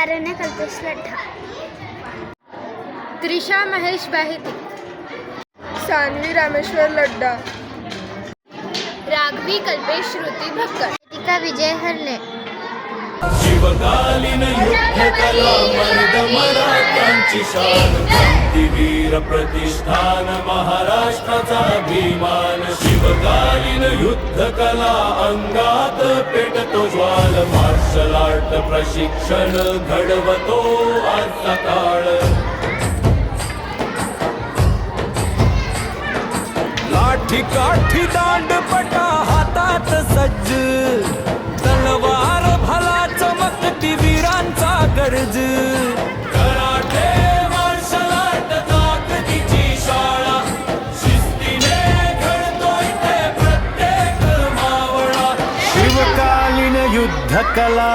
तारुण्य कल्पेश लठ्ठा, त्रिशा महेश बाहिती, सान्वी रामेश्वर लड्डा, राघवी कल्पेश श्रुती भक्कड, वेदिका विजय हरणे, शिवकालीन युद्धकला मर्द मराठ्यांची शान, क्रांतीवीर प्रतिष्ठान महाराष्ट्राचा अभिमान. शिवकालीन युद्धकला अंगात पेटतो ज्वाल, मार्शल आर्ट प्रशिक्षण घडवतो आजचा काळ. लाठी काठी दांडपटा हातात सज्ज, तलवार भला चमकती वीरांचा गरज. कराटे मार्शल आर्ट ताकदीची शाळा, शिस्तीने घडतोय ते प्रत्येक मावळा. शिवकालीन युद्धकला